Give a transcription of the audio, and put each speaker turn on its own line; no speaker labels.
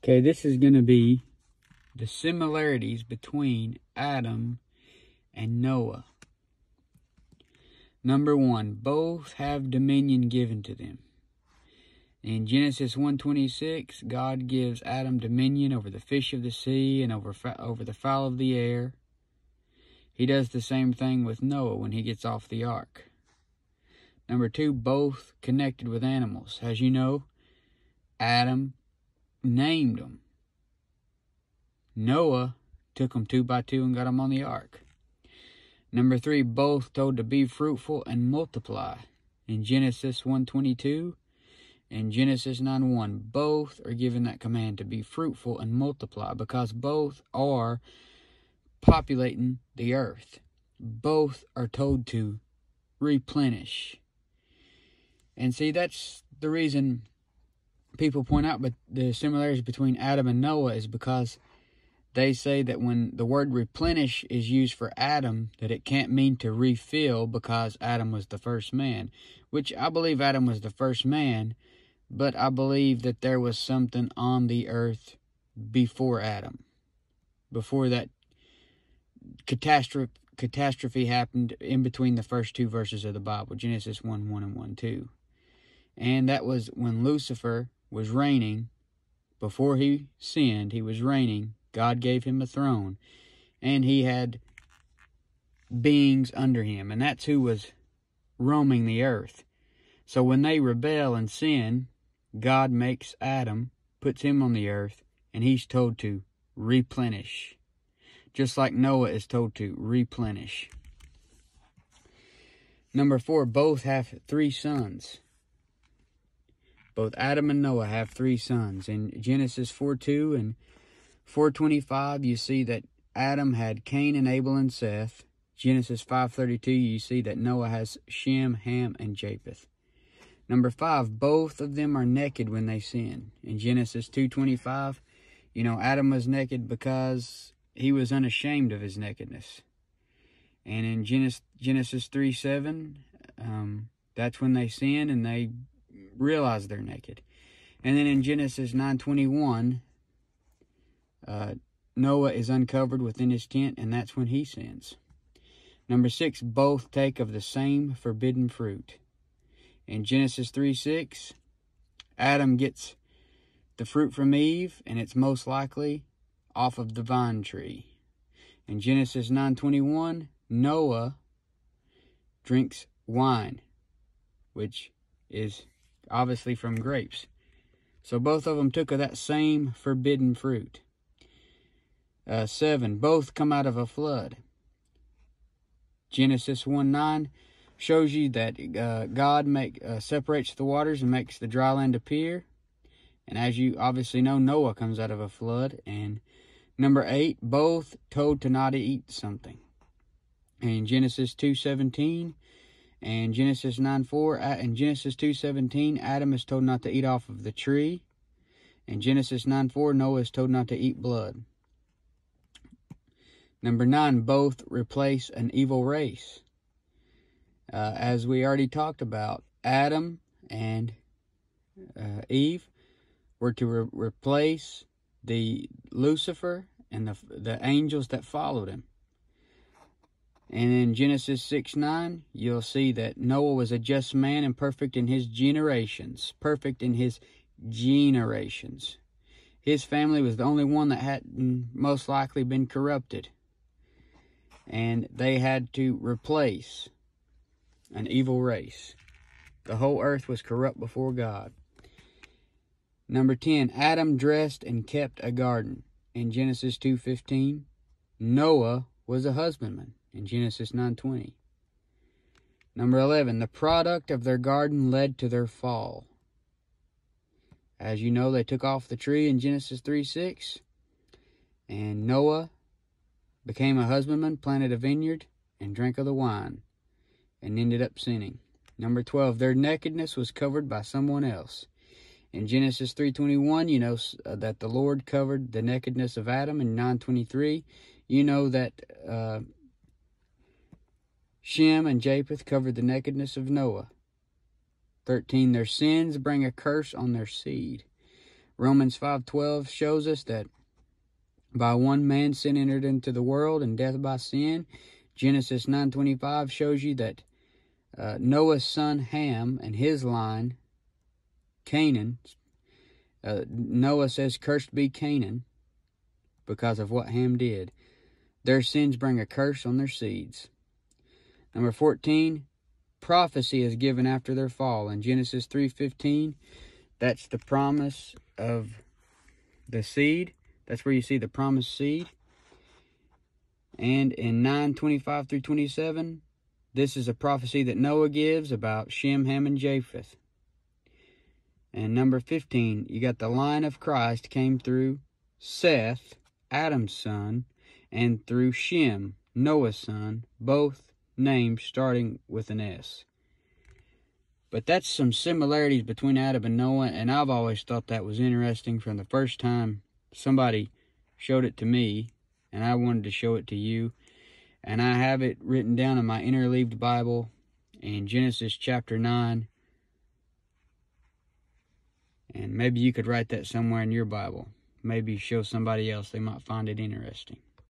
Okay, this is going to be the similarities between Adam and Noah. Number one, both have dominion given to them. In Genesis 1:26, God gives Adam dominion over the fish of the sea and over the fowl of the air. He does the same thing with Noah when he gets off the ark. Number two, both connected with animals. As you know, Adam named them. Noah took them 2 by 2 and got them on the ark. Number three, both told to be fruitful and multiply. In Genesis 1:22 and Genesis 9:1, both are given that command to be fruitful and multiply because both are populating the earth. Both are told to replenish. And see, that's the reason people point out but the similarities between Adam and Noah is because they say that when the word replenish is used for Adam, that it can't mean to refill because Adam was the first man, which I believe Adam was the first man, but I believe that there was something on the earth before Adam, before that catastrophe happened in between the first 2 verses of the Bible, Genesis 1:1 and 1:2. And that was when Lucifer was reigning. Before he sinned, he was reigning. God gave him a throne, and he had beings under him, and that's who was roaming the earth. So when they rebel and sin, God makes Adam, puts him on the earth, and he's told to replenish, just like Noah is told to replenish. Number 4, both have 3 sons. Both Adam and Noah have 3 sons. In Genesis 4:2 and 4:25, you see that Adam had Cain and Abel and Seth. Genesis 5:32, you see that Noah has Shem, Ham, and Japheth. Number 5, both of them are naked when they sin. In Genesis 2:25, Adam was naked because he was unashamed of his nakedness. And in Genesis 3:7, that's when they sin and they realize they're naked. And then in Genesis 9:21, Noah is uncovered within his tent, and that's when he sins. Number 6, both take of the same forbidden fruit. In Genesis 3:6, Adam gets the fruit from Eve, and it's most likely off of the vine tree. In Genesis 9:21, Noah drinks wine, which is obviously from grapes. So both of them took of that same forbidden fruit. 7, both come out of a flood. Genesis 1:9 shows you that God separates the waters and makes the dry land appear. And as you obviously know, Noah comes out of a flood. And number 8, both told to not eat something. In Genesis 2:17 and Genesis 9:4, and Genesis 2:17, Adam is told not to eat off of the tree. In Genesis 9:4, Noah is told not to eat blood. Number 9, both replace an evil race. As we already talked about, Adam and Eve were to replace the Lucifer and the angels that followed him. And in Genesis 6:9, you'll see that Noah was a just man and perfect in his generations. Perfect in his generations. His family was the only one that hadn't most likely been corrupted. And they had to replace an evil race. The whole earth was corrupt before God. Number 10, Adam dressed and kept a garden. In Genesis 2:15, Noah was a husbandman. In Genesis 9:20. Number 11, the product of their garden led to their fall. As you know, they took off the tree in Genesis 3:6, and Noah became a husbandman, planted a vineyard, and drank of the wine, and ended up sinning. Number 12, their nakedness was covered by someone else. In Genesis 3:21, you know that the Lord covered the nakedness of Adam. In 9:23, you know that Shem and Japheth covered the nakedness of Noah. 13, their sins bring a curse on their seed. Romans 5:12 shows us that by one man sin entered into the world, and death by sin. Genesis 9:25 shows you that Noah's son Ham and his line, Canaan, Noah says, "Cursed be Canaan," because of what Ham did. Their sins bring a curse on their seeds. Number 14, prophecy is given after their fall. In Genesis 3:15, that's the promise of the seed. That's where you see the promised seed. And in 9:25 through 27, this is a prophecy that Noah gives about Shem, Ham, and Japheth. And number 15, you got the line of Christ came through Seth, Adam's son, and through Shem, Noah's son, both names starting with an S. But that's some similarities between Adam and Noah, and I've always thought that was interesting from the first time somebody showed it to me, and I wanted to show it to you. And I have it written down in my interleaved Bible in Genesis chapter 9. And maybe you could write that somewhere in your Bible. Maybe show somebody else, they might find it interesting.